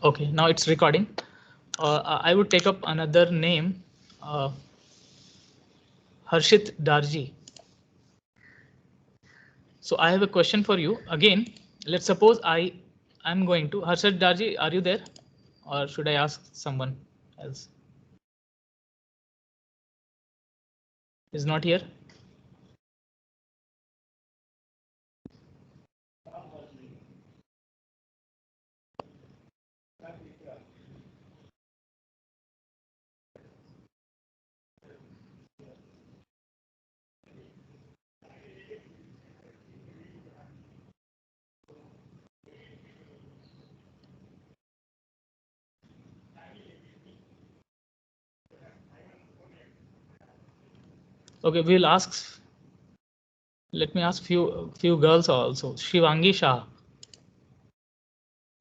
Okay, now it's recording. I would take up another name, Harshit Darji. So I have a question for you. Again, let's suppose I'm going to Harshit Darji. Are you there, or should I ask someone else? Is not here. Okay, we'll ask. Let me ask few girls also. Shivangi Shah,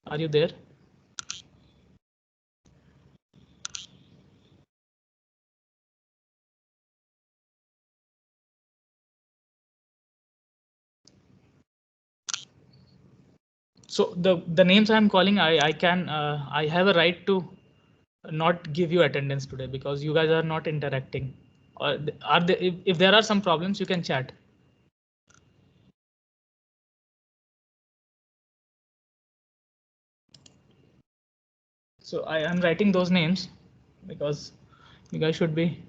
are you there? So the names I'm calling, I have a right to not give you attendance today because you guys are not interacting. Or are there, if there are some problems, you can chat. So I am writing those names because you guys should be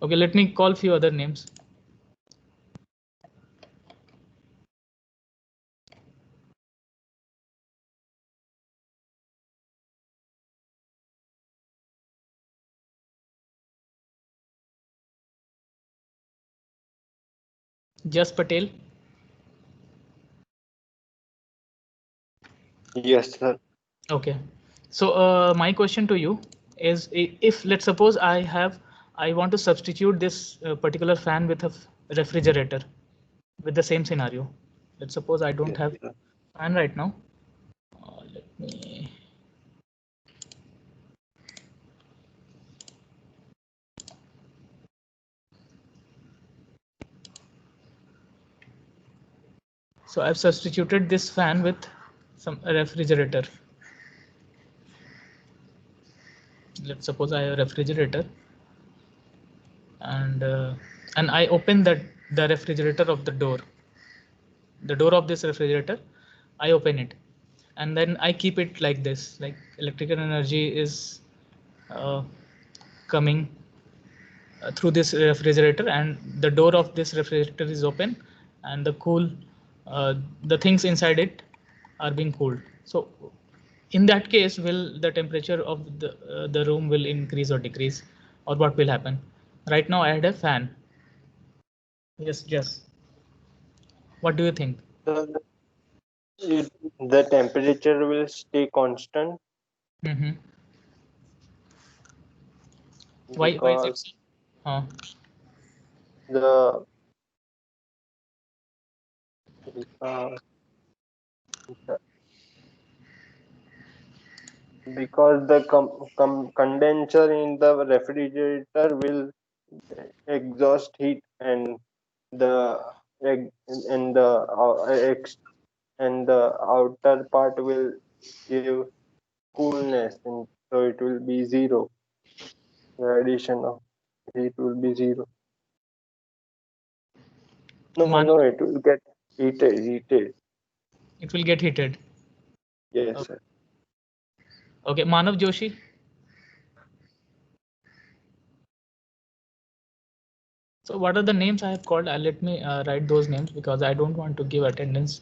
okay. Let me call few other names. Just Patel. Yes, sir. Okay. So my question to you is, if let's suppose I want to substitute this particular fan with a refrigerator with the same scenario. Let's suppose I don't Yes, have sir. fan right now. Let me. So I've substituted this fan with some refrigerator. Let's suppose I have a refrigerator, and I open the refrigerator of the door of this refrigerator. I open it, and then I keep it like this. Like electrical energy is uh, coming through this refrigerator, and the door of this refrigerator is open, and uh, the things inside it are being cooled. So in that case, will the temperature of the room will increase or decrease, or what will happen? Right now I had a fan. Yes. What do you think? So the temperature will stay constant Mm-hmm. Why is it because so? uh, the uh, because the condenser in the refrigerator will exhaust heat and the and the and the outer part will give coolness, and so it will be zero. The addition of heat will be zero. No, Man, no, it will get heated. it will get heated. Yes, Oh, sir. okay, Manav Joshi. So what are the names I have called? Let me write those names because I don't want to give attendance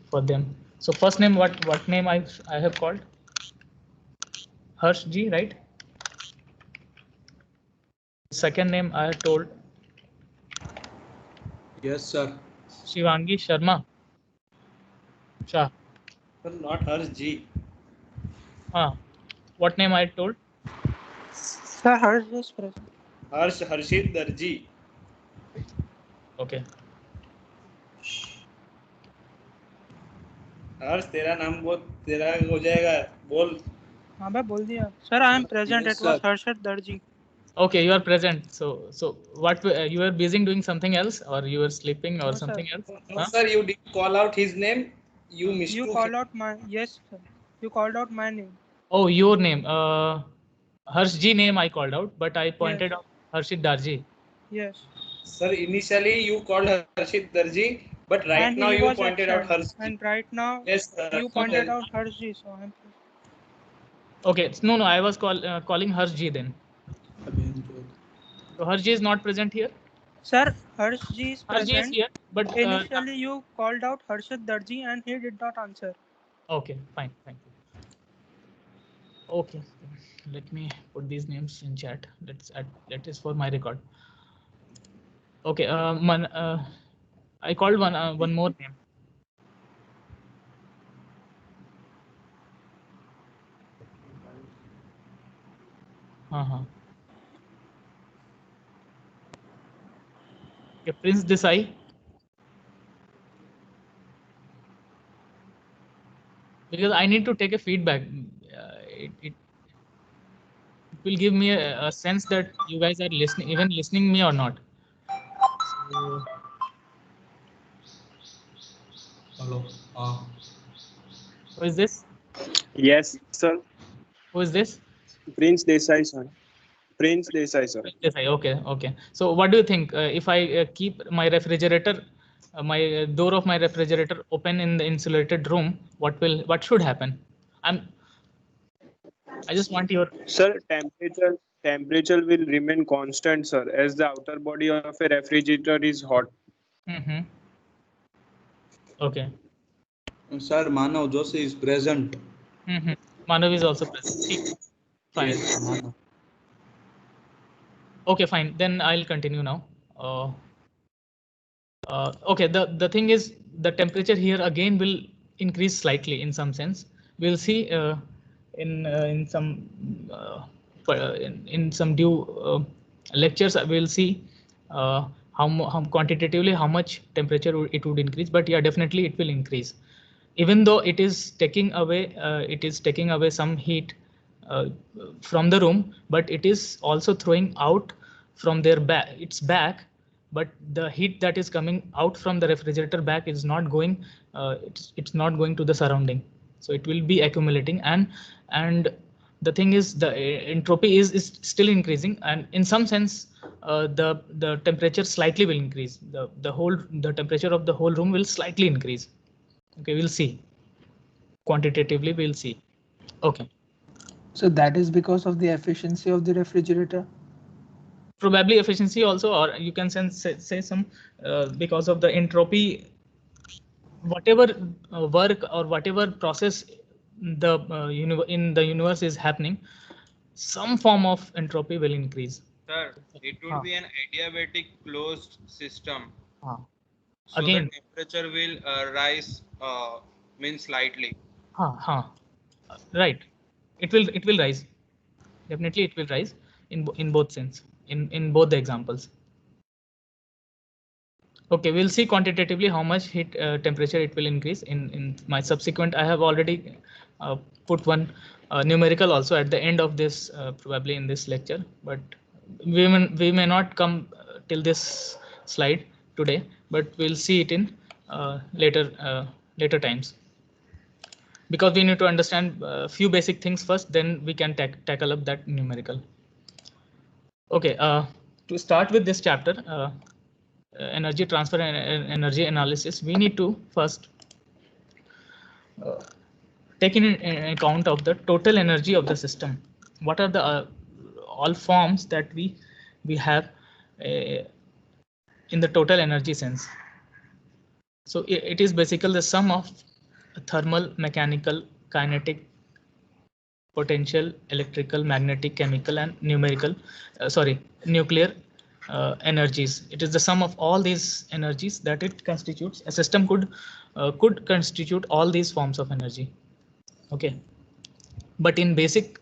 for them. So first name, what name I have called? Harsh Ji, right? Second name I have told Yes, sir. Shivangi Sharma Shah. But not Harsh G. What name I told? Sir, Harsh is present. Harshit Darji. Okay. हर्ष तेरा नाम बहुत तेरा हो जाएगा बोल. हाँ भाई बोल दिया. Sir, I am present. Yes, It was sir. Harshad Darji. Okay, you are present. So what you were busy doing something else, or you were sleeping, or No, sir. something else? No, sir, you did call out his name. You You mistook him. call out my yes, sir. You called out my name. Oh, your name. Harsh G name I called out, but I pointed Yes. out Harshit Darji. Yes. Sir, initially you called Harshit Darji, but right And now he you was pointed out absent. Harshji. And right now Yes, you pointed out Harshji, so I'm Okay, no, I was calling Harsh G then. So Harsh G is not present here. Sir, Harshji is Harsh G is present. here, but Initially you called out Harshit Darji and he did not answer. okay, fine. Okay, let me put these names in chat. That is for my record. Okay, I called one more name. Okay, Prince Desai. Because I need to take a feedback. It will give me a sense that you guys are listening me or not. So, Hello. who is this? Yes, sir. Who is this? Prince Desai, sir. Prince Desai, sir. Desai. Okay. So what do you think? If I keep my refrigerator, my door of my refrigerator open in the insulated room, what should happen? I just want your. Sir, temperature will remain constant, sir, as the outer body of a refrigerator is hot. Mm-hmm. Okay. Sir, Manav Joshi is present. Mm-hmm. Manav is also present. Fine. Yes, Manav. Okay, fine. Then I'll continue now. Okay, the thing is the temperature here again will increase slightly in some sense. We'll see in some in some due lectures. We'll see how quantitatively how much temperature it would increase. But yeah, definitely it will increase. Even though it is taking away some heat uh, from the room, but it is also throwing out from their back its back, but the heat that is coming out from the refrigerator back is not going it's not going to the surrounding, so it will be accumulating. And the thing is the entropy is still increasing, and in some sense the temperature slightly will increase. The temperature of the whole room will slightly increase. Okay, we'll see. Quantitatively, we'll see. Okay. So that is because of the efficiency of the refrigerator? Probably efficiency also, or you can say some because of the entropy, whatever work or whatever process the in the universe is happening, some form of entropy will increase. Sir, it would be an adiabatic closed system. So Again, the temperature will rise means slightly. right. It will rise. Definitely, it will rise in both sense in both the examples. Okay, we'll see quantitatively how much heat temperature it will increase in my subsequent. I have already put one numerical also at the end of this, probably in this lecture, but we may not come till this slide today, but we'll see it in later times, because we need to understand a few basic things first, then we can tackle up that numerical. Okay, to start with this chapter, energy transfer and energy analysis, we need to first take in account of the total energy of the system. What are the all forms that we have in the total energy sense? So it is basically the sum of thermal, mechanical, kinetic, potential, electrical, magnetic, chemical, and nuclear energies. It is the sum of all these energies that it constitutes. A system could constitute all these forms of energy. Okay, but in basic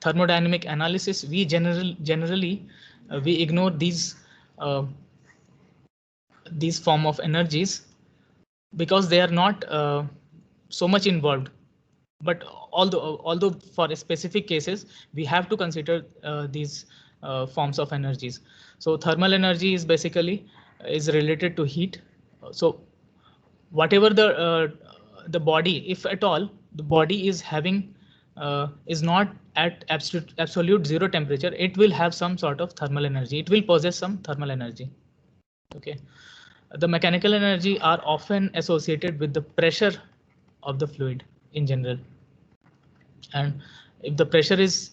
thermodynamic analysis, we generally we ignore these form of energies because they are not so much involved. But although for specific cases we have to consider these forms of energies. So thermal energy is basically is related to heat. So whatever the body, if at all the body is having is not at absolute zero temperature, it will have some sort of thermal energy. It will possess some thermal energy. Okay, the mechanical energy are often associated with the pressure of the fluid in general, and if the pressure is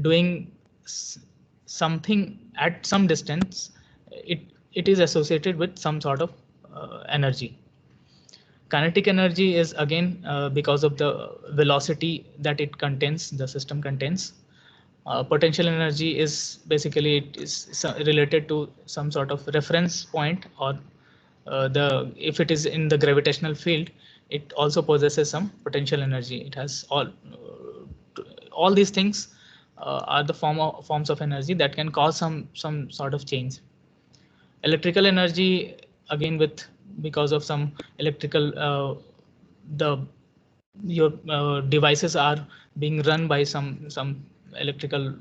doing something at some distance, it is associated with some sort of energy. Kinetic energy is again because of the velocity that it contains, the system contains. Potential energy is basically it is related to some sort of reference point, or if it is in the gravitational field, it also possesses some potential energy. It has all these things are the forms of energy that can cause some sort of change. Electrical energy, again, because of some electrical your devices are being run by some electrical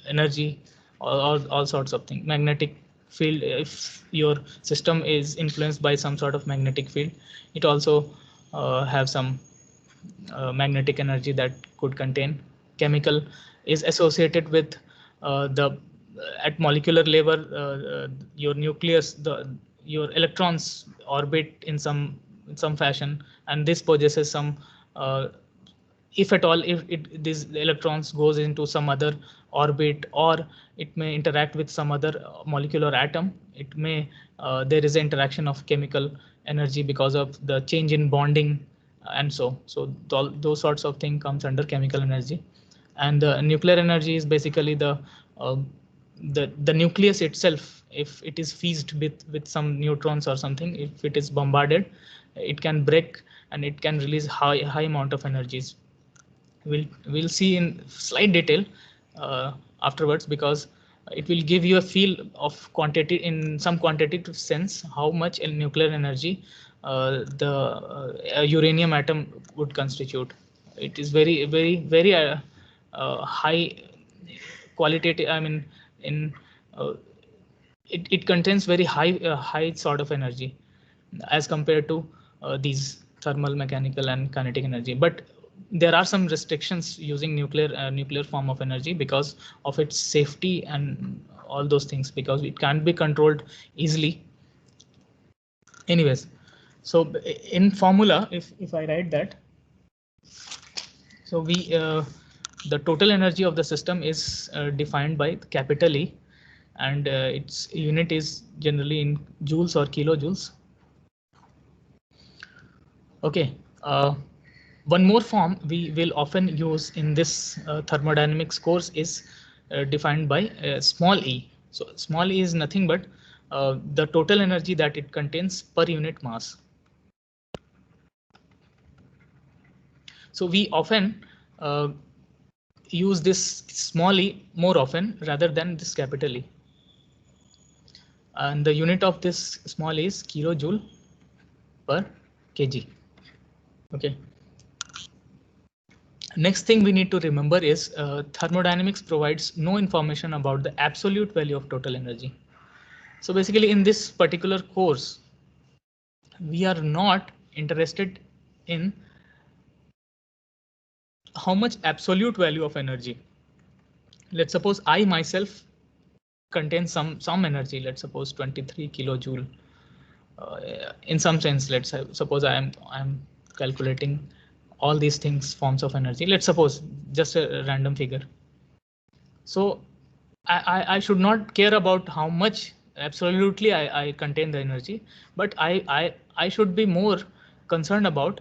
energy, or all sorts of things. Magnetic field, if your system is influenced by some sort of magnetic field, it also have some magnetic energy that could contain. Chemical is associated with the at molecular level, your nucleus, your electrons orbit in some fashion, and this possesses some if at all, if these electrons goes into some other orbit, or it may interact with some other molecular atom, it may there is an interaction of chemical energy because of the change in bonding, and so those sorts of thing comes under chemical energy. And the nuclear energy is basically the nucleus itself. If it is fused with some neutrons or something, if it is bombarded, it can break and it can release high amount of energies. We'll see in slight detail afterwards, because it will give you a feel of quantity in some quantitative sense how much nuclear energy the uranium atom would constitute. It is very high qualitative. I mean, in it contains very high sort of energy as compared to these thermal, mechanical, and kinetic energy. But there are some restrictions using nuclear form of energy because of its safety and all those things, because it can't be controlled easily. Anyways, so in formula, if I write that, so we the total energy of the system is defined by capital E, and its unit is generally in joules or kilojoules. Okay, one more form we will often use in this thermodynamics course is defined by small e. So small e is nothing but the total energy that it contains per unit mass. So we often use this small e more often rather than this capital E. And the unit of this small e is kilojoule per kg. Okay. Next thing we need to remember is thermodynamics provides no information about the absolute value of total energy. So basically in this particular course, we are not interested in how much absolute value of energy. Let's suppose I myself contain some energy, let's suppose 23 kilojoule. In some sense, let's suppose I'm calculating all these things, forms of energy. Let's suppose just a random figure. So I should not care about how much absolutely I contain the energy, but I should be more concerned about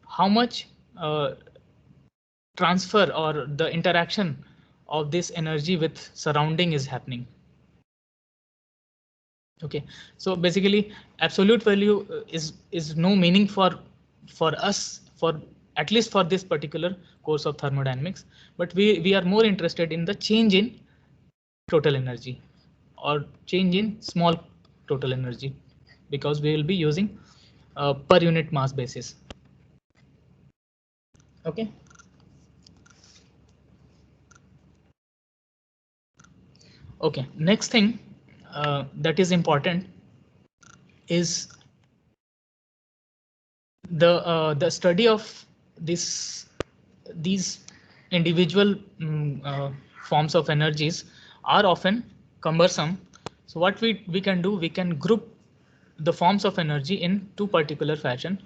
how much transfer or the interaction of this energy with surrounding is happening. Okay, so basically absolute value is no meaning for us, for at least for this particular course of thermodynamics, but we are more interested in the change in total energy or change in small total energy, because we will be using per unit mass basis. Okay. Okay, next thing that is important is the study of these individual forms of energies are often cumbersome. So what we can do, we can group the forms of energy in two particular fashion,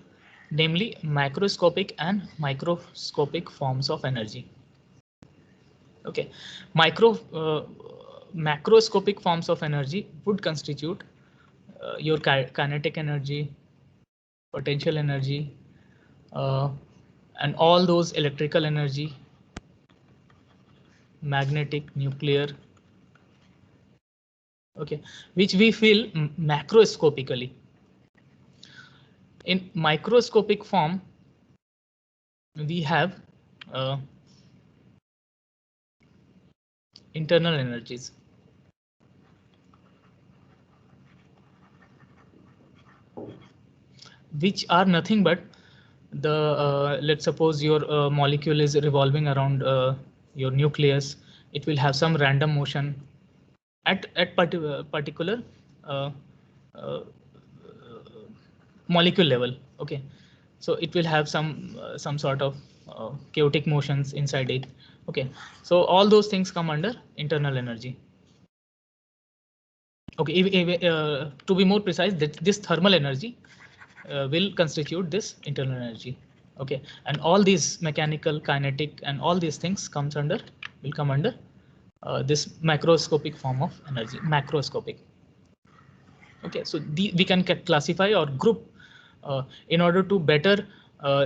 namely macroscopic and microscopic forms of energy. Okay, macroscopic forms of energy would constitute your kinetic energy, potential energy, and all those electrical energy, magnetic, nuclear, okay, which we feel macroscopically. In microscopic form, we have internal energies. Which are nothing but the let's suppose your molecule is revolving around your nucleus. It will have some random motion at particular uh, uh, molecule level. Okay, so it will have some sort of chaotic motions inside it. Okay, so all those things come under internal energy. Okay, to be more precise, that this thermal energy will constitute this internal energy. Okay, and all these mechanical, kinetic, and all these things will come under this macroscopic form of energy, macroscopic. Okay, so we can classify or group in order to better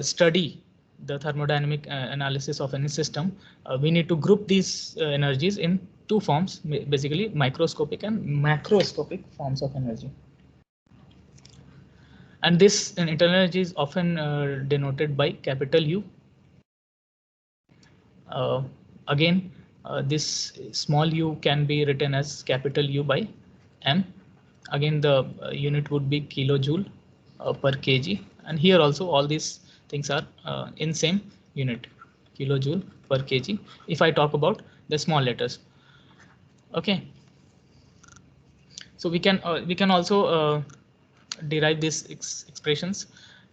study the thermodynamic analysis of any system. We need to group these energies in two forms, basically microscopic and macroscopic forms of energy. And this internal energy is often denoted by capital U. Again, this small u can be written as capital U by M. Again, the unit would be kilojoule per kg. And here also all these things are in same unit, kilojoule per kg, if I talk about the small letters. Okay. So we can also derive these expressions.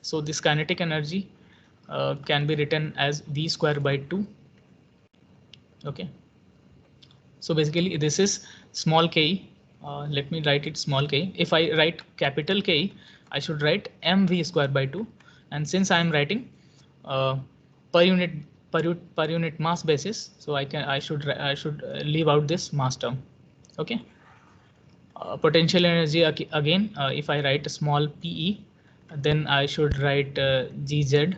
So this kinetic energy can be written as V square by 2. Okay. So basically this is small k. Let me write it small k. If I write capital K, I should write mv square by 2. And since I am writing per unit mass basis, so I should leave out this mass term. Okay. Potential energy again, if I write a small pe, then I should write gz.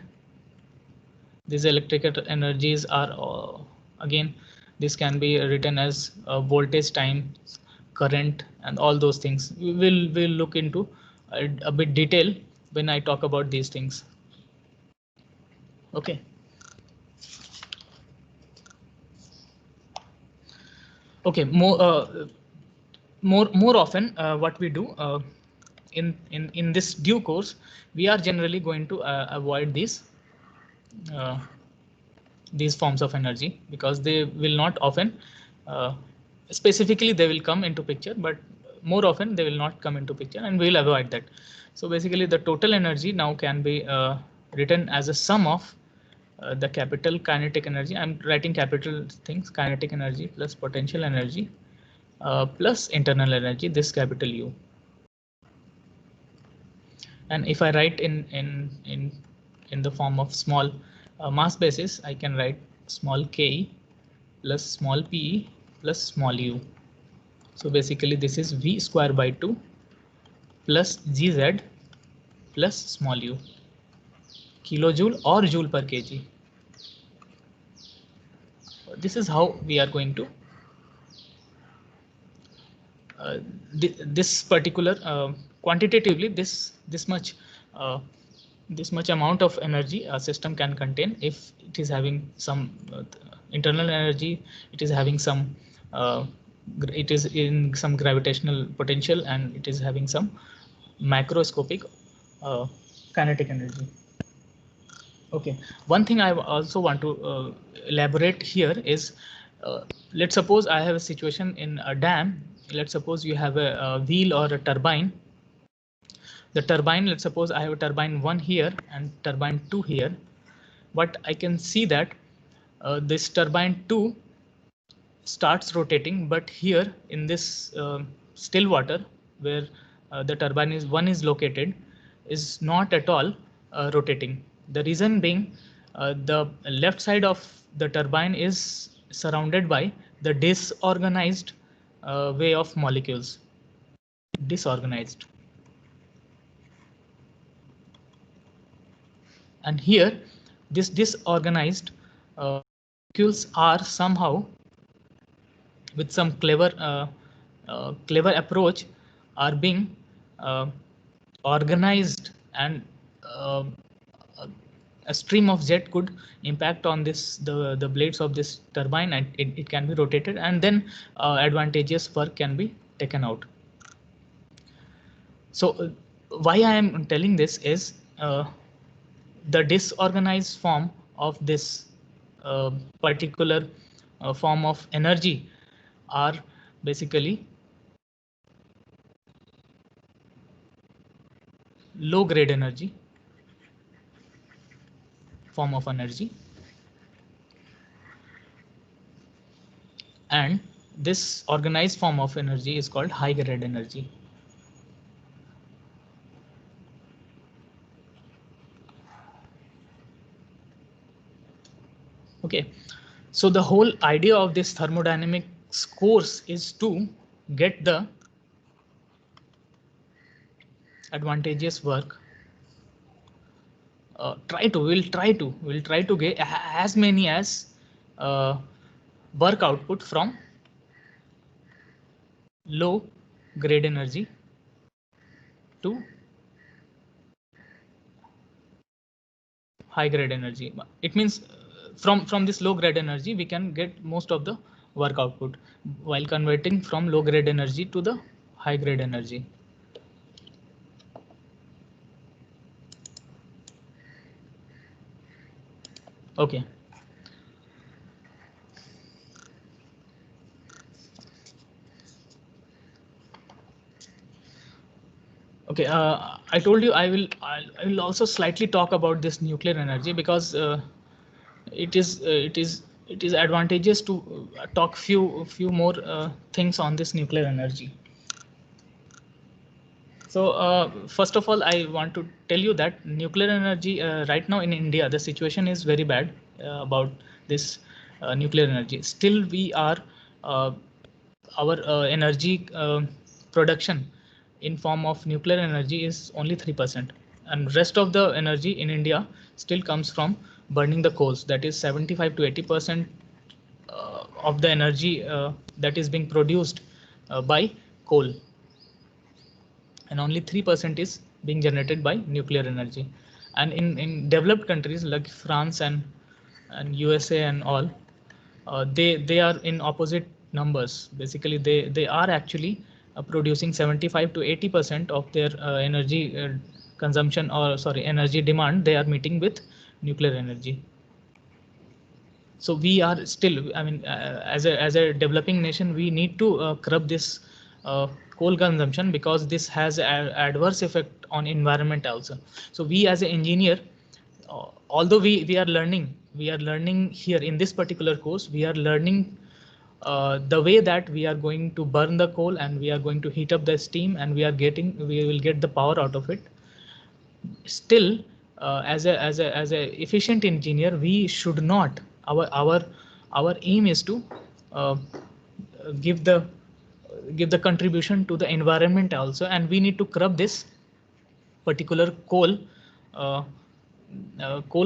These electrical energies are again, this can be written as voltage times current and all those things. We'll look into a bit detail when I talk about these things. Okay. Okay. More often, what we do in this due course, we are generally going to avoid these forms of energy, because they will not often specifically they will come into picture, but more often they will not come into picture, and we will avoid that. So basically the total energy now can be written as a sum of the capital kinetic energy. I'm writing capital things, kinetic energy plus potential energy plus internal energy, this capital U. And if I write in the form of small mass basis, I can write small k plus small p plus small u. So basically this is V square by 2 plus gz plus small u, kilojoule or joule per kg. This is how we are going to this particular quantitatively this much amount of energy a system can contain if it is having some internal energy, it is having some it is in some gravitational potential, and it is having some macroscopic kinetic energy. Okay, one thing I also want to elaborate here is let's suppose I have a situation in a dam. Let's suppose you have a wheel or a turbine. the turbine, let's suppose I have a turbine 1 here and turbine 2 here, but I can see that this turbine 2 starts rotating, but here in this still water where the turbine is 1 is located is not at all rotating. The reason being the left side of the turbine is surrounded by the disorganized way of molecules. Disorganized. And here this disorganized molecules are somehow with some clever approach are being organized, and a stream of jet could impact on this the blades of this turbine, and it can be rotated, and then advantageous work can be taken out. So why I am telling this is the disorganized form of this particular form of energy are basically low grade energy form of energy, and this organized form of energy is called high grade energy. Okay, so the whole idea of this thermodynamics course is to get the advantageous work. We'll try to get as many as work output from low grade energy to high grade energy. It means from this low grade energy we can get most of the work output while converting from low grade energy to the high grade energy. Okay. Okay, I told you I will also slightly talk about this nuclear energy because it is advantageous to talk few more things on this nuclear energy. So first of all, I want to tell you that nuclear energy right now in India, the situation is very bad about this nuclear energy. Still, we are our energy production in form of nuclear energy is only 3%, and rest of the energy in India still comes from burning the coals. That is 75 to 80% of the energy that is being produced by coal, and only 3% is being generated by nuclear energy. And in developed countries like France and USA and all, they are in opposite numbers. Basically, they are actually producing 75 to 80% of their energy consumption, or sorry, energy demand. They are meeting with nuclear energy. So we are still, I mean, as a developing nation, we need to curb this coal consumption, because this has an adverse effect on environment also. So we as an engineer, although we are learning here in this particular course, we are learning the way that we are going to burn the coal and we are going to heat up the steam, and we will get the power out of it. Still, as a efficient engineer, we should not, our aim is to give the contribution to the environment also, and we need to curb this particular coal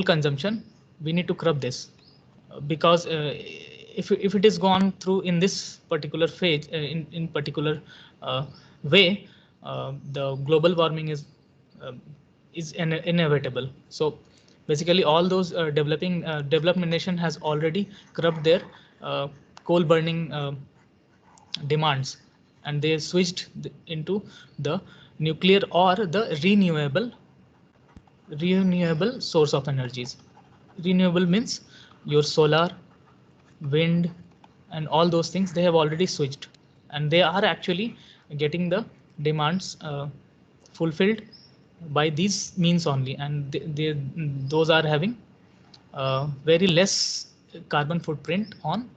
consumption. We need to curb this because if it is gone through in this particular phase, in particular way, the global warming is inevitable. So basically all those development nation has already curbed their coal burning demands, and they switched into the nuclear or the renewable source of energies. Renewable means your solar, wind, and all those things. They have already switched, and they are actually getting the demands fulfilled, and they are actually making the energy available. So basically all those developing nation has already curbed their coal burning demands, and they switched into the nuclear or the renewable source of energies. Renewable means your solar, wind, and all those things. They have already switched, and they are actually getting the demands by these means only, and those are having very less carbon footprint on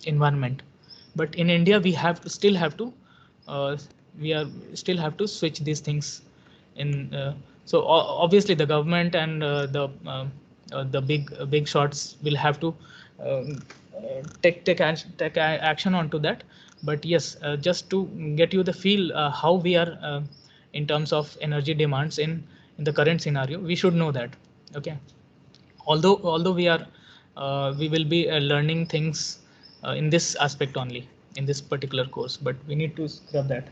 environment. But in India, we have to still have to switch these things in. So obviously, the government and the big shots will have to take action onto that. But yes, just to get you the feel how we are in terms of energy demands in the current scenario, we should know that. Okay. Although we will be learning things in this aspect only in this particular course, but we need to scrub that.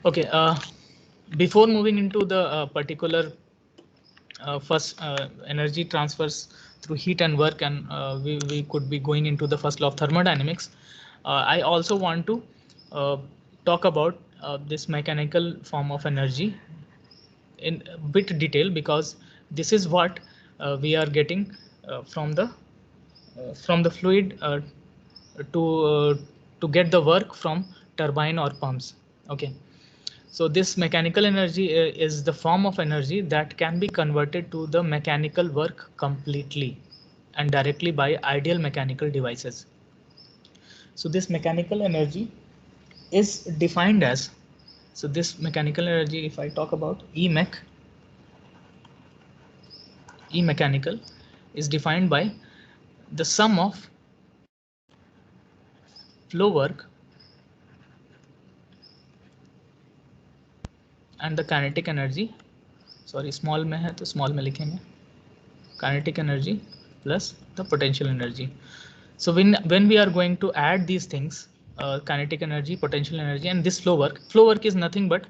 Okay, before moving into the particular first energy transfers through heat and work, and we could be going into the first law of thermodynamics, I also want to talk about this mechanical form of energy in a bit detail, because this is what we are getting from the fluid to get the work from turbine or pumps. Okay, so this mechanical energy is the form of energy that can be converted to the mechanical work completely and directly by ideal mechanical devices. So this mechanical energy is defined as, so this mechanical energy, if I talk about E mechanical is defined by the sum of flow work and the kinetic energy. Sorry, small में है तो small में लिखेंगे. Kinetic energy plus the potential energy. So when we are going to add these things, kinetic energy, potential energy, and this flow work is nothing but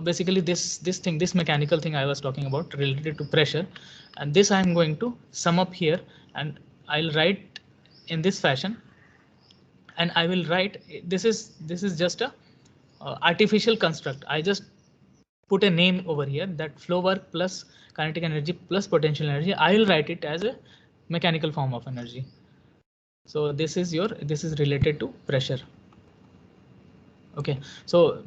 basically this mechanical thing I was talking about related to pressure, and this I am going to sum up here, and I'll write in this fashion, and I will write this is just a artificial construct. I just put a name over here, that flow work plus kinetic energy plus potential energy. I will write it as a mechanical form of energy. So this is related to pressure. Okay, so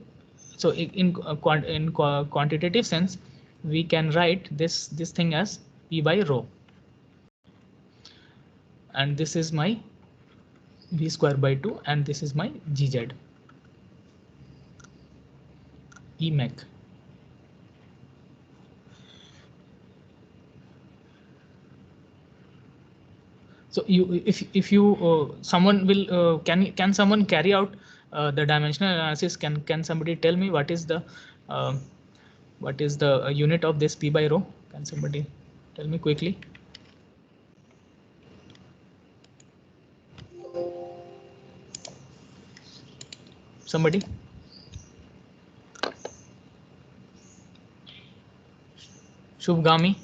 in quantitative sense, we can write this thing as P by rho, and this is my V square by 2, and this is my GZ, E mech. So if you someone will can someone carry out the dimensional analysis? Can somebody tell me what is the unit of this P by rho? Can somebody tell me quickly? Somebody? Shubhgami?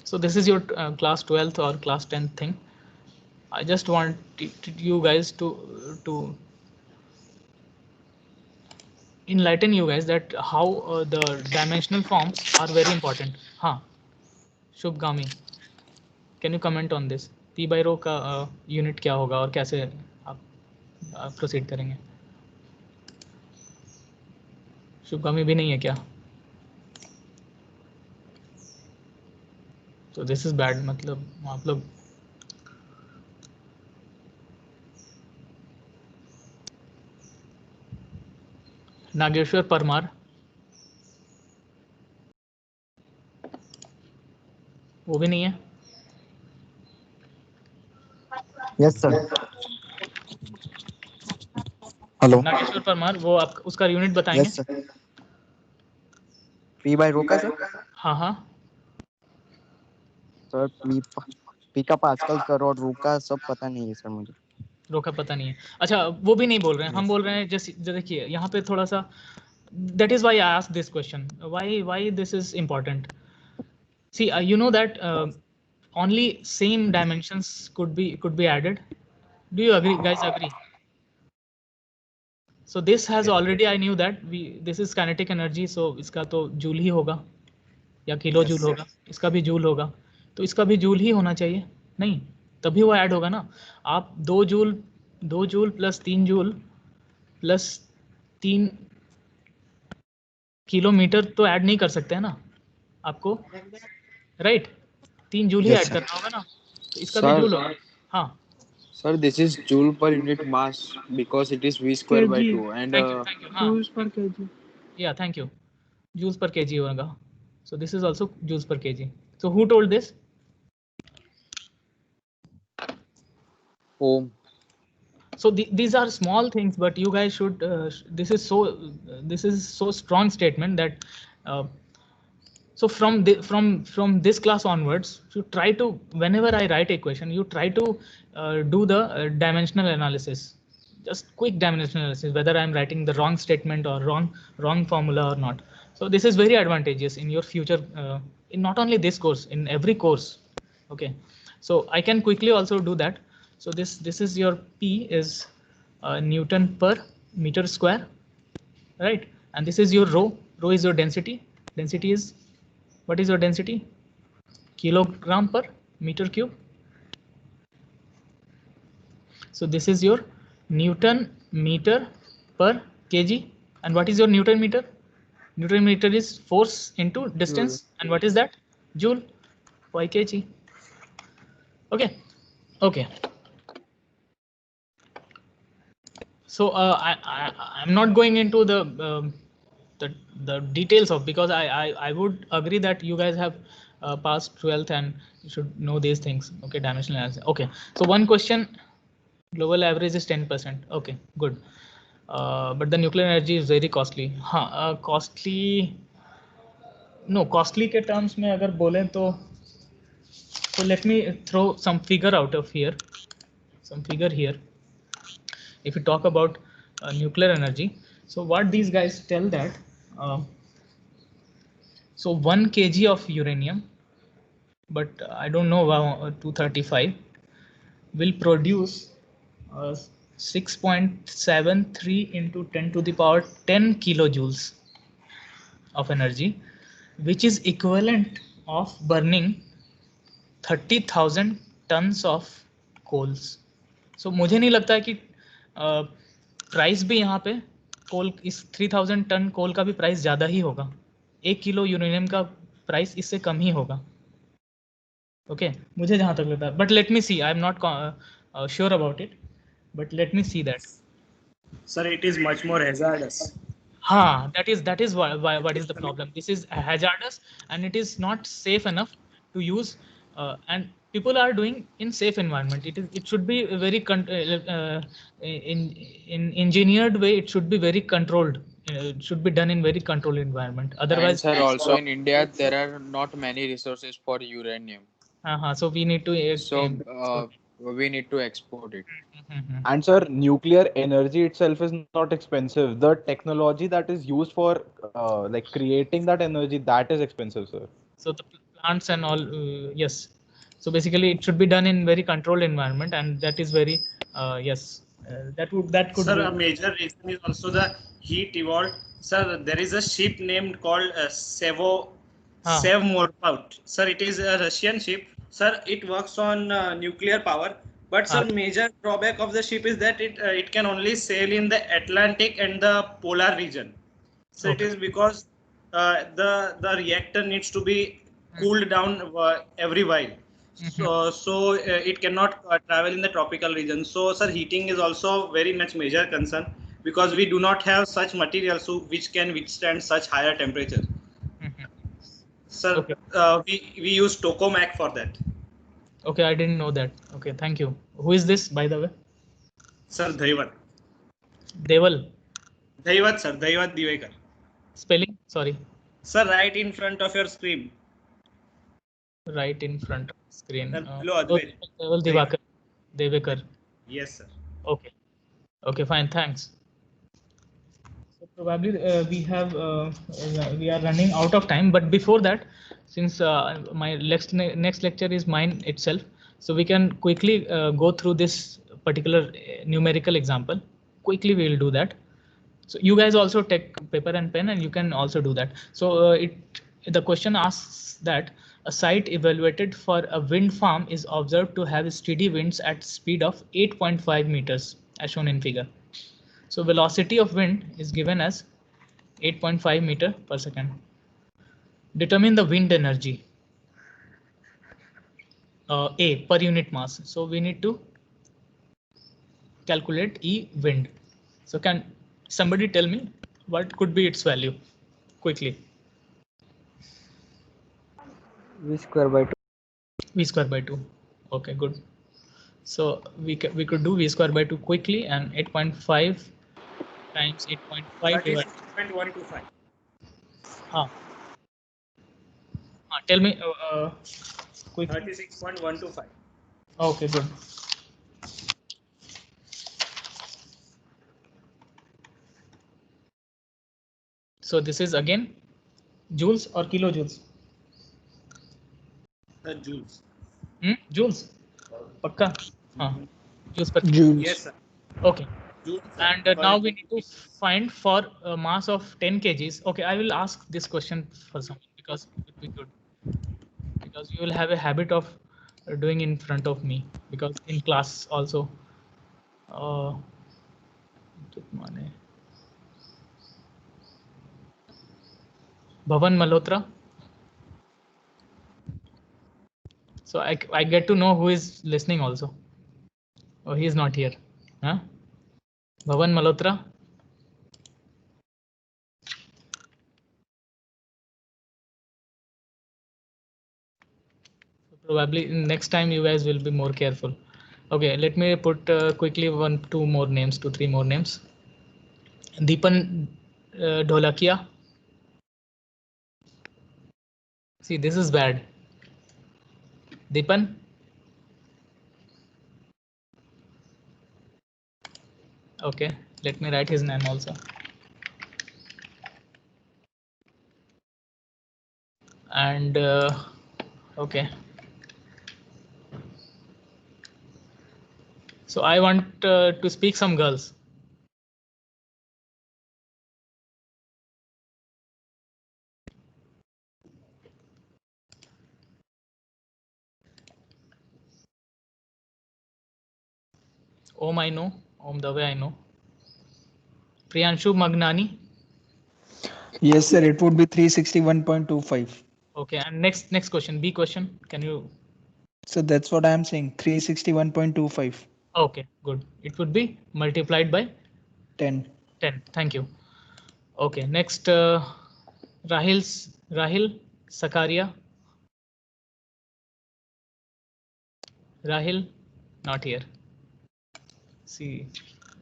So this is your class 12th or class 10th thing. I just want you guys to enlighten you guys that how the dimensional forms are very important. हाँ, Shubhgami, can you comment on this? P by rho का unit क्या होगा और कैसे आप proceed करेंगे? शुभगामी भी नहीं है क्या? So this is bad, मतलब आप लोग नागेश्वर परमार, वो भी नहीं है? Yes sir. Hello Nageshwar Parmar, वो आप उसका यूनिट बताएंगे? Yes sir. P by rho का सर? हाँ हाँ सर पी का पास्कल सर और रो का सब पता नहीं है सर मुझे. रो का पता नहीं है. अच्छा, वो भी नहीं बोल रहे हैं. हम बोल रहे हैं जैसे देखिए यहाँ पे थोड़ा सा, that is why I asked this question. Why this is important? See, you know that only same dimensions could be added. Do you agree, guys? Agree? So this has already, I knew that this is kinetic energy, so इसका तो joule ही होगा या kilo joule होगा, इसका भी joule होगा, तो इसका भी जूल ही होना चाहिए नहीं? तभी वो ऐड होगा ना. आप 2 joule plus 3 joule plus 3 kilometre तो ऐड नहीं कर सकते हैं ना आपको, राइट? 3 जूल ही Yes, ऐड sir. करना होगा ना, तो इसका भी जूल होगा. हाँ. Sir, this is joule per unit mass because it is v square by kg. 2 and Thank you. हाँ. Joules per kg. Yeah, thank you. Joules per kg होगा. So this is also joules per kg. So who told this? ohm. So these are small things, but you guys should. This is so strong statement that. So from this class onwards, you try to, whenever I write a equation, you try to do the dimensional analysis, just quick dimensional analysis, whether I'm writing the wrong statement or wrong formula or not. So this is very advantageous in your future, in not only this course, in every course. Okay, so I can quickly also do that. So this is your P is Newton per meter square, right? And this is your rho. Rho is your density. Density is, what is your density? Kilogram per meter cube. So this is your Newton meter per kg. And what is your Newton meter? Newton meter is force into distance. And what is that? Joule by kg. Okay. Okay. So I'm not going into the details of, because I would agree that you guys have passed 12th and you should know these things. Okay, dimensional analysis. Okay, so one question, global average is 10%. Okay, good. But the nuclear energy is very costly. Costly. No, costly के terms में अगर बोलें तो let me throw some figure out of here. Some figure here. If we talk about nuclear energy, so what these guys tell that, so 1 kg of uranium, but I don't know, 235 will produce 6.73 into 10 to the power 10 kilojoules of energy, which is equivalent of burning 30,000 tons of coals. So मुझे नहीं लगता है कि price भी यहाँ पे कोल, इस 3000 ton coal का भी प्राइस ज़्यादा ही होगा. 1 किलो यूरेनियम का प्राइस इससे कम ही होगा. ओके, मुझे जहाँ तक लगता है, but let me see, I am not sure about it, but let me see that. Sir, it is much more hazardous. हाँ, that is what is the problem. This is hazardous and it is not safe enough to use, and people are doing in safe environment. It should be very in engineered way. It should be very controlled. It should be done in very controlled environment. Otherwise, And sir, also in India there are not many resources for uranium. So we need to. We need to export it. And sir, nuclear energy itself is not expensive. The technology that is used for like creating that energy, that is expensive, sir. So the plants and all, yes. So basically, it should be done in very controlled environment, and that is very yes. That could. Sir, be. a major reason is also the heat evolved. Sir, there is a ship named called Sevmorput. Sir, it is a Russian ship. Sir, it works on nuclear power. But sir, major drawback of the ship is that it can only sail in the Atlantic and the polar region. So it is because the reactor needs to be cooled down every while. So it cannot travel in the tropical region. So sir, heating is also very much major concern, because we do not have such materials which can withstand such higher temperature. Sir, we use tokamak for that. Okay, I didn't know that. Okay, thank you. Who is this, by the way? Sir, Dhaivat. Deval. Dhaivat, sir. Dhaivat Divekar. Spelling? Sorry. Sir, right in front of your screen. Right in front of the screen. Below Deval Divakar. Devekar. Yes, sir. Okay. Okay, fine. Thanks. So probably we are running out of time, but before that, since my next lecture is mine itself, so we can quickly go through this particular numerical example. Quickly we will do that. So you guys also take paper and pen, and you can also do that. So the question asks that A site evaluated for a wind farm is observed to have steady winds at speed of 8.5 meters as shown in figure. So velocity of wind is given as 8.5 meter per second. Determine the wind energy. A per unit mass. So we need to calculate E wind. So can somebody tell me what could be its value quickly? V square by 2. V square by 2. Okay, good. So we could do V square by 2 quickly, and 8.5 times 8.5 divided. 36.125. Tell me quickly. 36.125. Okay, good. So this is again joules or kilojoules? Joules. Joules. Pakka? Joules per Joules. Yes, sir. Okay. Joules, And now we need to find for a mass of 10 kgs. Okay, I will ask this question for someone because it would be good. Because you will have a habit of doing in front of me, because in class also. Bhavan Malhotra. So I get to know who is listening also. Oh, he is not here. Huh? Bhavan Malhotra. Probably next time you guys will be more careful. Okay, let me put quickly two more names, 3 more names. Deepan Dholakia. See, this is bad. Deepan. Okay, let me write his name also. And okay. So I want to speak some girls. Om I know, Om the way I know. Priyanshu Magnani. Yes, sir. It would be 361.25. Okay, and next question, B question. Can you? So that's what I am saying. 361.25. Okay, good. It would be multiplied by 10. 10. Thank you. Okay, next Rahil Sakaria. Rahil, not here. See,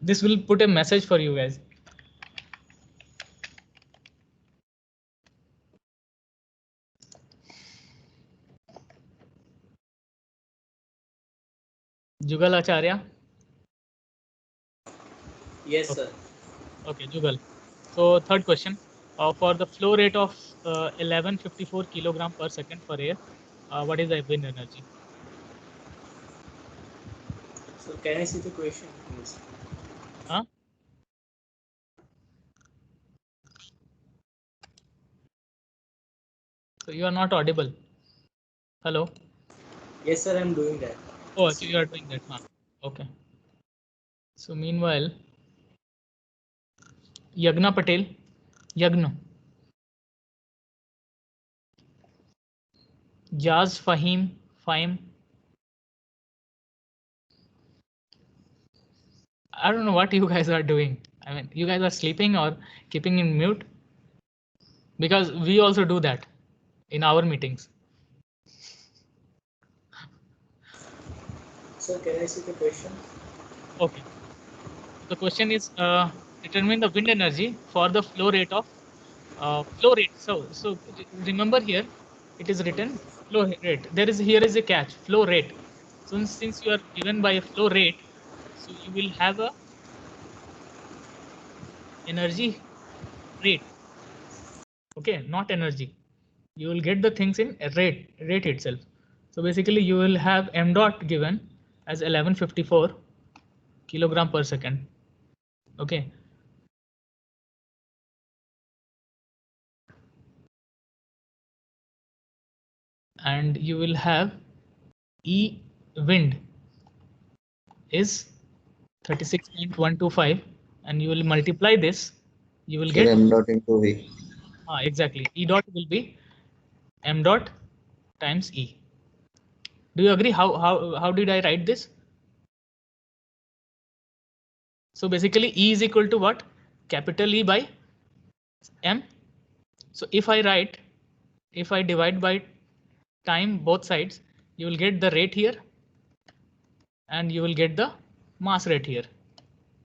this will put a message for you guys. Jugal Acharya. Yes, okay. sir. Okay, Jugal. So third question. For the flow rate of 1154 kilogram per second for air, what is the wind energy? So can I see the question, please? Huh? So you are not audible. Hello. Yes, sir. I'm doing that. Oh, so you are doing that. Huh? Okay. So meanwhile, Yagna Patel. Yagna. Jaz Fahim. I don't know what you guys are doing. I mean, you guys are sleeping or keeping in mute? Because we also do that in our meetings. Sir, can I see the question? Okay. The question is determine the wind energy for the flow rate of flow rate. So remember here, it is written flow rate. Here is a catch, flow rate. So since you are given by a flow rate, so you will have a energy rate. Okay, not energy. You will get the things in a rate itself. So basically you will have m dot given as 1154 kilogram per second. Okay. and you will have E wind is 36.125, and you will multiply this, you will get m dot into v. Exactly. E dot will be m dot times E. Do you agree? How did I write this? So basically E is equal to what? Capital E by m. So if I divide by time both sides, you will get the rate here and you will get the mass rate here.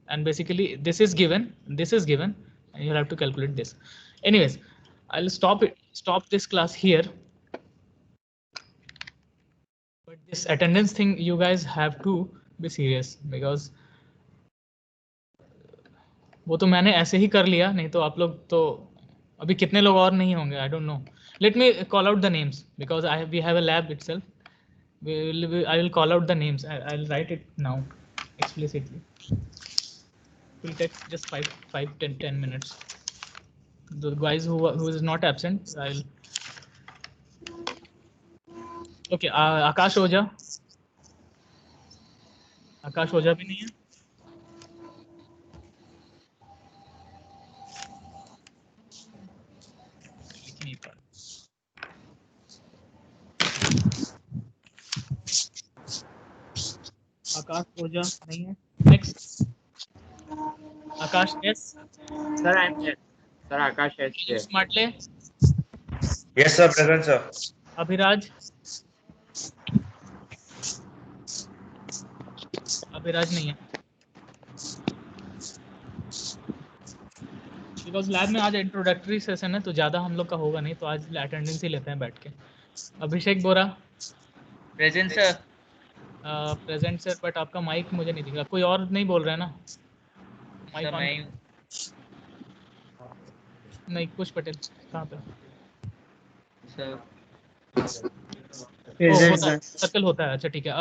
And basically this is given, and you'll have to calculate this. Anyways, I'll stop this class here. But this attendance thing, you guys have to be serious, because वो तो मैंने ऐसे ही कर लिया, नहीं तो आप लोग तो अभी कितने लोग और नहीं होंगे, I don't know. Let me call out the names, because we have a lab itself. I will call out the names. I'll write it now explicitly. It will take just 10 minutes. The guys who is not absent, I'll. Okay, Akash Oja. आकाश ओझा भी नहीं है. आकाश ओझा नहीं है. Next Akash S. Sir I am here. Sir Akash S है. Smartly. Yes sir, present sir. Abhiraj. Abhiraj नहीं है, because lab में आज इंट्रोडक्टरी सेशन है तो ज़्यादा हम लोग का होगा नहीं, तो आज अटेंडेंस ही लेते हैं बैठ के. Abhishek Bora. Present sir. Present sir, but आपका माइक मुझे नहीं दिख रहा. कोई और नहीं बोल रहा है ना? माइक ऑन नहीं. कुछ पटेल कहाँ पे? सर्कल होता है. अच्छा ठीक है.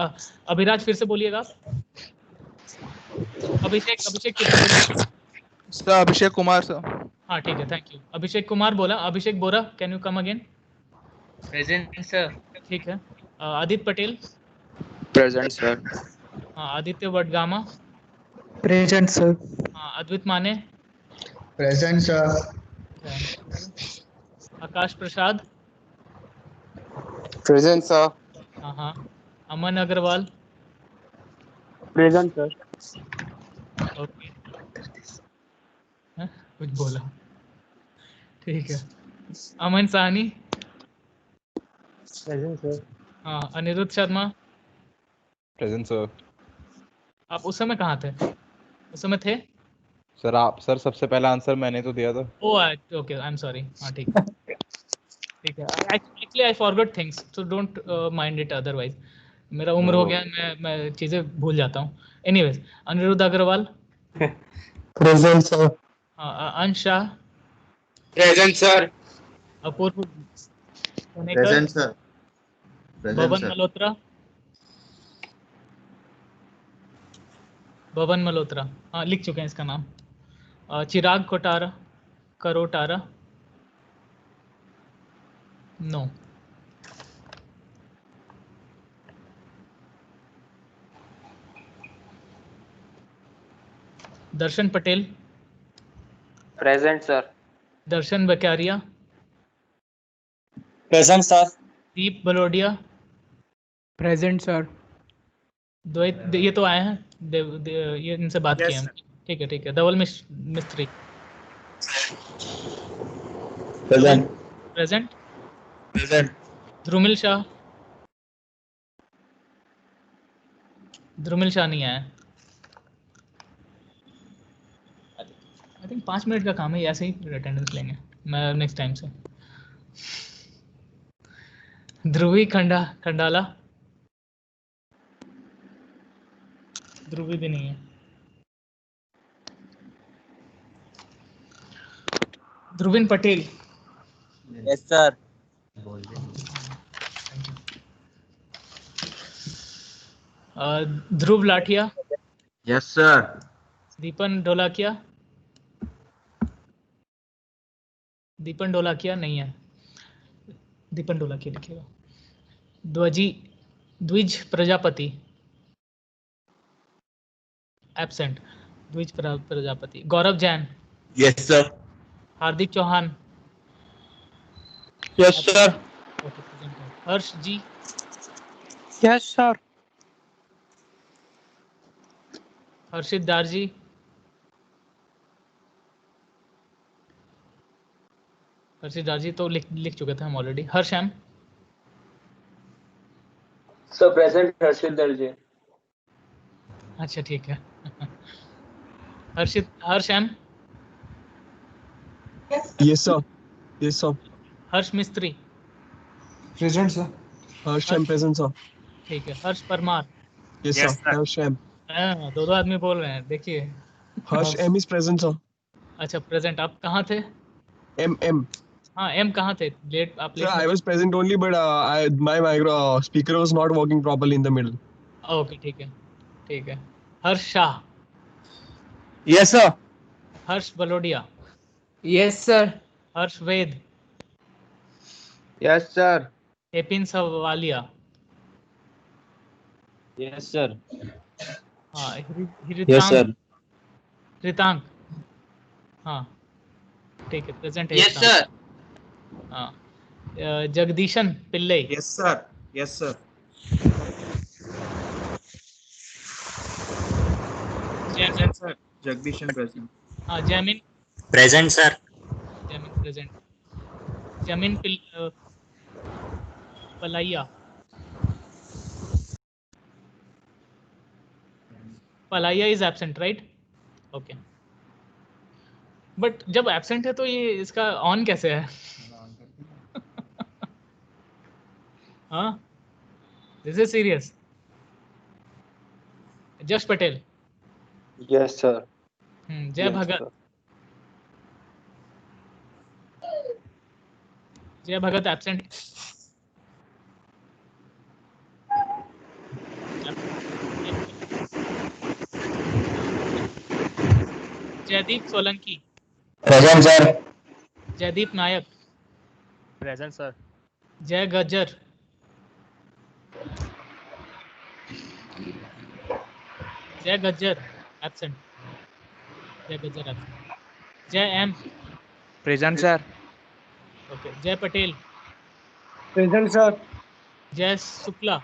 अभिराज फिर से बोलिएगा. अभिषेक सर. अभिषेक कुमार सर. हाँ ठीक है, थैंक यू. अभिषेक कुमार बोला. Abhishek Bora, can you come again? Present sir. ठीक है. आदित्य पटेल. Present sir. हाँ. आदित्य वडगामा. Present sir. हाँ. Advait Mane. Present sir. Akash Prasad. Present sir. हाँ. Aman Agarwal. Present sir. Okay. कुछ बोला. ठीक है. अमन साहनी. Present sir. हाँ. अनिरुद्ध शर्मा. Present sir. आप उस समय कहाँ थे? उस समय थे सर सबसे पहला आंसर मैंने तो दिया था. Okay, I am sorry. हाँ ठीक है. ठीक है. Actually I forgot things, so don't mind it. Otherwise मेरा उम्र हो गया, मैं चीजें भूल जाता हूँ. Anyways, Aniruddh Agarwal. Present sir. Ansh Shah. Present sir. Apurva. Present sir. Bhavan Malhotra. भवन मल्होत्रा, हाँ लिख चुके हैं इसका नाम. Chirag Karotara. No. Darshan Patel. Present sir. Darshan Bakaria. Present sir. Deep Balodia. Present sir. Dvait, ये तो आए हैं. ये इनसे बात किए हम. ठीक है. धवल मिस्त्री. प्रेजेंट. ध्रुमिल शाह. नहीं आया. आई थिंक 5 मिनट का काम है, ऐसे ही अटेंडेंस लेंगे मैं नेक्स्ट टाइम से. ध्रुवी खंडाला. ध्रुवी भी नहीं है. Dhruvin Patel. Yes sir. Dhruv Lathia. Yes sir. Dipan Dholakia नहीं है. दीपन ढोलाकिया लिखिएगा. द्विज प्रजापति एब्सेंट। द्विज प्रजापति। गौरव जैन। Yes, sir. हार्दिक Chauhan. Yes, sir. Okay, present है। हर्ष जी। Yes, sir. हर्षित दारजी। हर्षित दारजी तो लिख चुके थे हम ऑलरेडी। हर्षम। सर प्रेजेंट हर्षित दर्जी। अच्छा ठीक है। हर्षम। Yes, sir. Yes, sir. हर्ष मिस्त्री। Present, sir. Harsham present, sir. ठीक है। हर्ष परमार। Yes, sir. Harsham. हाँ, दो आदमी बोल रहे हैं, देखिए। Harsh M is present, sir. अच्छा प्रेजेंट। आप कहाँ थे? M. हाँ एम कहाँ थे? लेट आप Sir, late I was present only, but my speaker was not working properly in the middle. Okay ठीक है। हर्ष शाह। Yes, sir. हर्ष बलोडिया। Yes, sir. हर्ष वेद। Yes, sir. एपिन सवालिया। Yes, sir. हाँ Yes, sir. हृतांक। हाँ ठीक है, प्रेजेंट है। Yes, sir. हाँ जगदीशन पिल्ले। Yes, sir. Yes, sir. Present, sir. Jagdishan present. हाँ Jaimin. Present, sir. Jaimin present. Jamin Palaiya. Palaiya is absent right? Okay. But जब एब्सेंट है तो ये इसका ऑन कैसे है? हाँ दिस इज सीरियस। जश पटेल। Yes, sir. जय Yes, Bhagat. sir. Jay Bhagat absent. Jaydeep Solanki. Present, sir. Jaydeep Nayak. Present, sir. Jay Gajjar. Jay Gajjar absent. Jay Gajjar absent. Jay M. Present, sir. Okay. Jay Patel. Present, sir. Jay Shukla.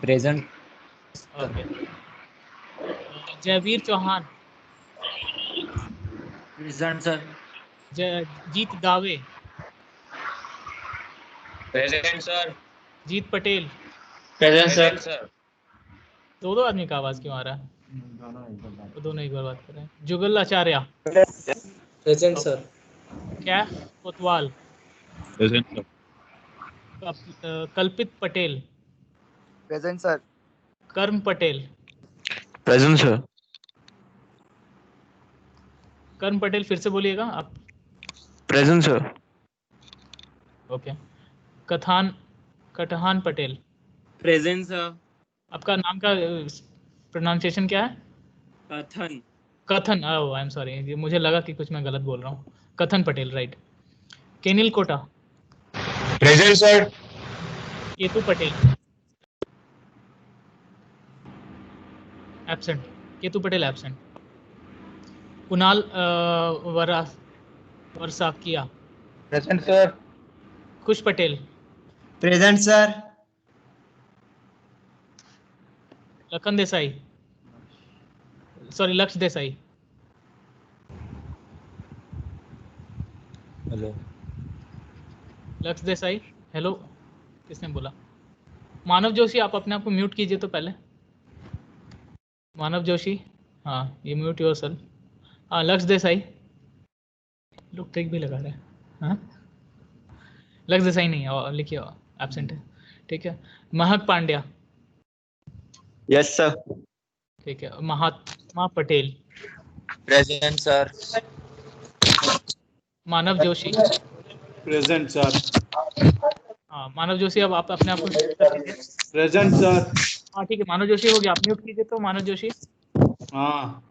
Present. Okay. Jayveer Chauhan. Present, sir. Jeet Dave. Present, sir. जीत पटेल। Present, sir. दो आदमी का आवाज क्यों आ रहा है? वो दोनों एक बार बात कर रहे हैं। जुगल आचार्य। Present, sir. क्या कोतवाल। Present, sir. कल्पित पटेल। Present, sir. कर्म पटेल। Present, sir. कर्म पटेल फिर से बोलिएगा आप। Present, sir. Okay. Kathan Patel. Present, sir. आपका नाम का प्रोनाउंसिएशन क्या है? कथन। आई एम सॉरी, मुझे लगा कि कुछ मैं गलत बोल रहा हूँ। Kathan Patel right. Kenil Kota. Present, sir. Ketu Patel absent. Ketu Patel absent. Kunal Varsakia. Present, sir. Kush Patel. Present, sir. Lakhan Desai. Sorry Lakshya Desai. Hello. लक्ष्य देसाई हेलो। किसने बोला? मानव जोशी आप अपने आप को म्यूट कीजिए तो पहले। मानव जोशी हाँ ये म्यूट योरसेल्फ। हाँ लक्ष्य देसाई। लोग ट्रिक भी लगा रहे हैं। हाँ लक्ष्य देसाई नहीं है, लिखिए एब्सेंट है। ठीक है। महक पांड्या। Yes, sir. ठीक है। महात्मा पटेल। Present, sir. मानव जोशी। Present, sir. हाँ मानव जोशी अब आप अपने आप को म्यूट कर दीजिए। Present, sir. हाँ ठीक है मानव जोशी हो गया, आप म्यूट कीजिए तो मानव जोशी। हाँ.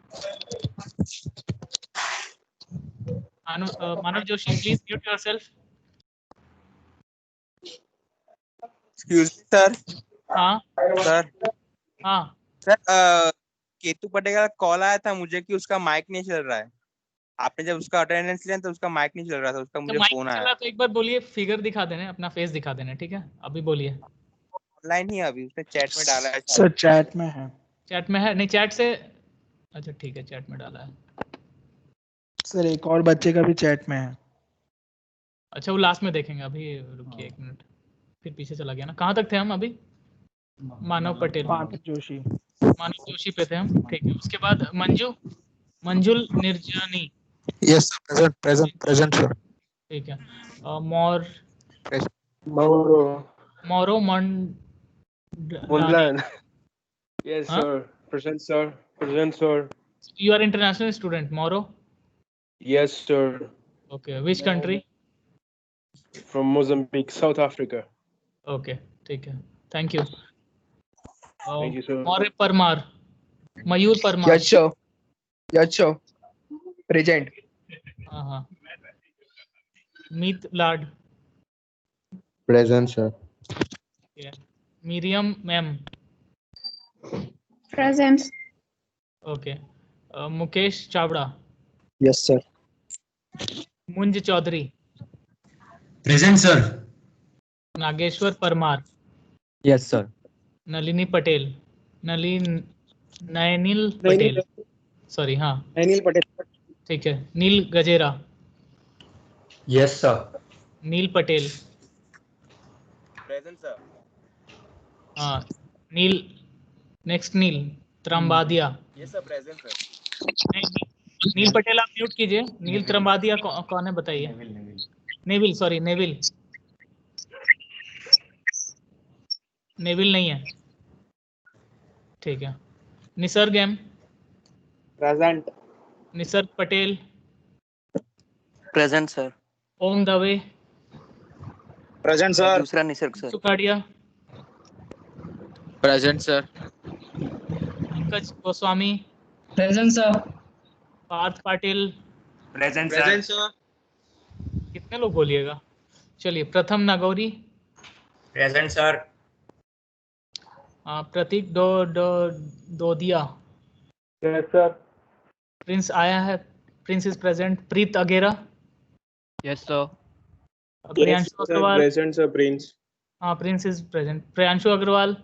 Manav Joshi please mute yourself. Excuse sir हाँ सर हाँ सर केतु पटेल का कॉल आया था मुझे कि उसका माइक नहीं चल रहा है। आपने जब उसका अटेंडेंस लिया तो उसका माइक नहीं चल रहा था, उसका तो मुझे माइक फोन चल आया। रहा तो एक बार बोलिए, फिगर दिखा देना, अपना फेस दिखा देना, ठीक है? अभी बोलिए। ऑनलाइन ही है अभी, उसने चैट में डाला है। सर चैट में है। चैट में है? नहीं चैट से, अच्छा ठीक है, चैट में डाला है। सर एक और बच्चे का भी चैट में है। अच्छा वो लास्ट में देखेंगे, अभी रुकिए एक मिनट, फिर पीछे चला गया ना। कहाँ तक थे हम अभी? मानव पटेल, मानव जोशी। मानव जोशी पे थे हम, ठीक है। उसके बाद मंजुल निर्जानी। Yes, present, sir. ठीक है। Mauro. Mondo. Yes, Huh? sir. Present, sir. Present, sir. You are international student, Mauro? Yes, sir. Okay. Which country? From Mozambique, South Africa. Okay. ठीक है. Thank you. Thank you, sir. Maure Parmar. Mayur Parmar. Yes, sir. Yes, sir. Present. हाँ. Meet Lad. Present, sir. Yeah. Miriam ma'am. Present. Okay. Mukesh Chavda. Yes, sir. Munj Chaudhary. Present, sir. Nageshwar Parmar. Yes, sir. Nalini Patel. Nainil Patel. Sorry हाँ. Anil Patel. ठीक है. Neel Gajera. Yes, sir. Neel Patel. Present sir. हाँ. Neel. Next Neel Trambadia. Yes sir, present sir. Neel Patel आप mute कीजिए। नील त्रंबादिया कौन है बताइए? Neville, sorry Neville. Neville नहीं है, ठीक है। Nisarg M. Present. Nisarg Patel. Present sir. Om Dave. Present, sir. दूसरा Nisarg sir. Sukadia. Present, sir. Pankaj Goswami. Present, sir. Parth Patil. Present sir. कितने लोग बोलिएगा? चलिए। Pratham Nagori. Present, sir. Prateek Dodiya. Yes, sir. Prince आया है, Prince is present. Preet Agera. Yes, sir. Priyanshu Sir, Agarwal. present, sir. Prince. हाँ Prince is present. Priyanshu Agarwal.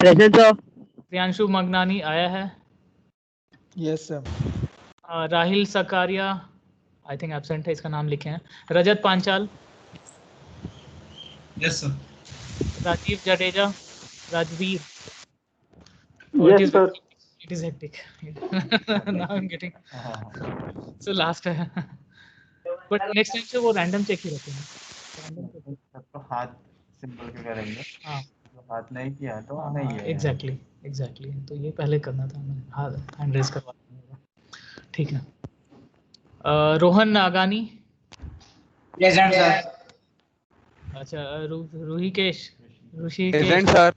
Present, sir. Priyanshu Maganani आया है। Yes sir. Rahil Sakariya I think absent है, इसका नाम लिखे हैं। रजत Panchal. Yes, sir. Rajiv Jadeja. Rajveer. Yes, sir. It is hectic. Now I'm getting. So last है. But next time से वो random check ही रखेंगे। तो हाथ सिंपल क्यों करेंगे? हाँ। हाथ नहीं किया तो नहीं है। Exactly. तो ये पहले करना था, मैंने हाथ हैंड रेज करवा दिया। ठीक है। रोहन नागानी। Present, sir. अच्छा। ऋषिकेश। Present, sir.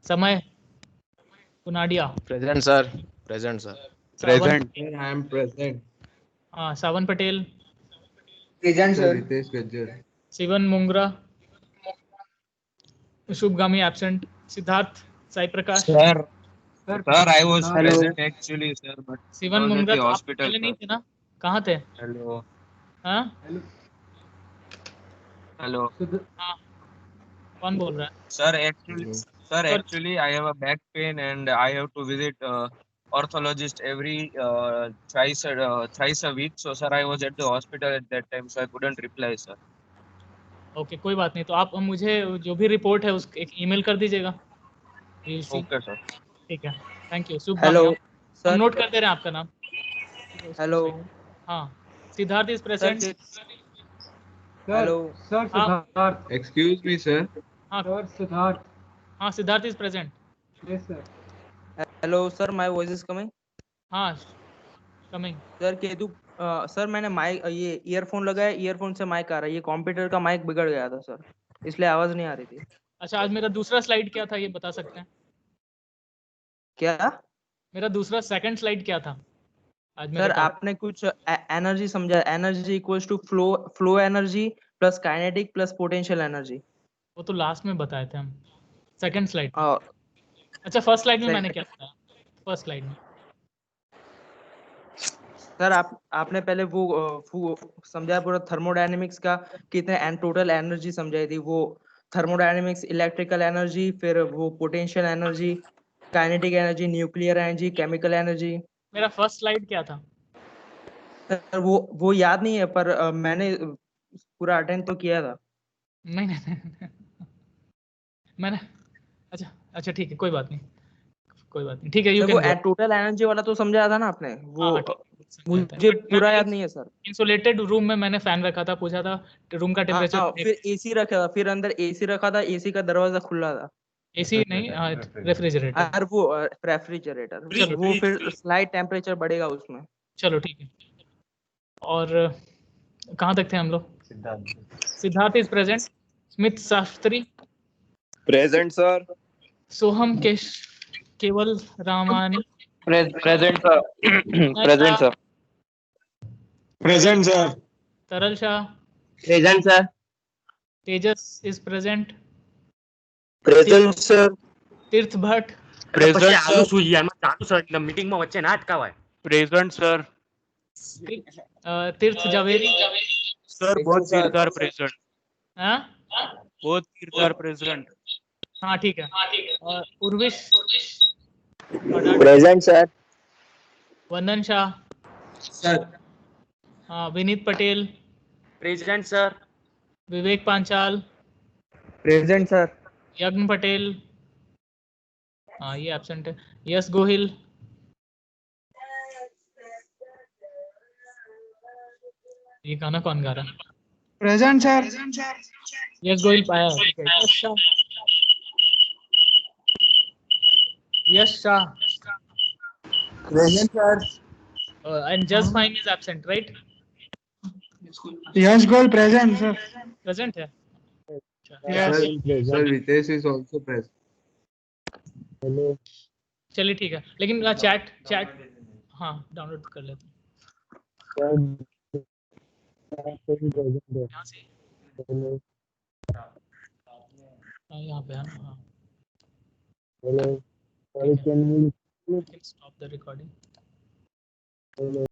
समय कुनाडिया। Present, sir. Present, sir. Present. I am present. हाँ Sawan Patel. Present, sir. Ritesh Gajjar. Shivan Mungra. Shubhgami absent. Siddharth Sai Prakash. Sir, I was Hello. present actually, sir, but Shivan was at Mungra the तो आप hospital. पहले नहीं sir. थे ना? कहाँ थे? Hello. हाँ? Hello. हाँ। कौन बोल रहा है? Sir, actually, I have a back pain and I have to visit orthologist every thrice a week. So, sir, I was at the hospital at that time, so I couldn't reply, sir. Okay कोई बात नहीं, तो आप मुझे जो भी report है उस एक ईमेल कर दीजिएगा। Okay, sir. ठीक है, थैंक यू। शुभ Hello, हम sir. नोट कर दे रहे हैं आपका नाम। Hello. हाँ Siddharth is present. Hello. Sir, Siddharth. Excuse me, sir. हाँ Sir, Siddharth. हाँ Siddharth is present. Yes, sir. Hello, sir. My voice is coming. हाँ कमिंग। सर केतु सर मैंने माइक ये ईयरफोन लगाया, ईयरफोन से माइक आ रहा है। ये कंप्यूटर का माइक बिगड़ गया था सर, इसलिए आवाज नहीं आ रही थी। अच्छा आज मेरा दूसरा स्लाइड क्या था ये बता सकते हैं? क्या? मेरा दूसरा सेकंड स्लाइड क्या था आज मेरे सर पास? आपने कुछ एनर्जी समझा, energy equals to flow energy plus kinetic plus potential energy. वो तो लास्ट में बताए थे हम, सेकंड स्लाइड। हाँ अच्छा फर्स्ट स्लाइड में मैंने क्या बताया? फर्स्ट स्लाइड में सर आपने पहले वो समझाया पूरा थर्मोडायनेमिक्स का, कितने एंड टोटल एनर्जी समझाई थी, वो थर्मोडायनेमिक्स, इलेक्ट्रिकल एनर्जी, फिर वो potential energy, kinetic energy, nuclear energy, chemical energy. मेरा फर्स्ट स्लाइड क्या था? सर वो याद नहीं है, पर मैंने पूरा अटेंड तो किया था। नहीं मैंने अच्छा ठीक है, कोई बात नहीं, ठीक है, यू सर वो कैन गो। टोटल एनर्जी वाला तो समझाया था ना आपने, वो हाँ, मुझे पूरा याद नहीं है सर। इंसुलेटेड रूम में मैंने फैन रखा था, पूछा था रूम का टेम्परेचर। हाँ, फिर एसी रखा था, फिर अंदर एसी रखा था, एसी का दरवाजा खुला था। एसी नहीं, रेफ्रिजरेटर। और वो रेफ्रिजरेटर, वो फिर स्लाइड टेम्परेचर बढ़ेगा उसमें। चलो ठीक है। और कहाँ तक थे हम लोग? Siddharth is present, Smith Shastri present sir, Soham Keval Ramani present sir, present sir, present sir, Taral Shah, present sir, Tejas is present, present sir, Tirth Bhatt present चालू सर, सूझ यार, चालू सर एकदम मीटिंग में वच्चे ना अटकावाय। प्रेजेंट सर, तीर्थ जावेरी सर बहुत तीर्थार प्रेजेंट, हाँ बहुत तीर्थार प्रेजेंट, हाँ ठीक है। और उर्विश प्रेजेंट सर, वंदन शाह सर, हाँ, विनीत पटेल, प्रेजेंट सर, विवेक पांचाल, प्रेजेंट सर, यज्ञ पटेल, हाँ ये एब्सेंट है, यश गोहिल, ये गाना कौन गा रहा है? Present sir. यश गोहिल पाया, ठीक है। Yash Shah, Yash Shah present sir, and just fine is absent, right? Yash Goyal present sir. Present है। Yes Sir, Ritesh is also present. चलिए ठीक है, लेकिन चैट हाँ डाउनलोड कर लेते हैं यहाँ से। हाँ यहाँ पे है ना, हाँ ठीक है, stop the recording।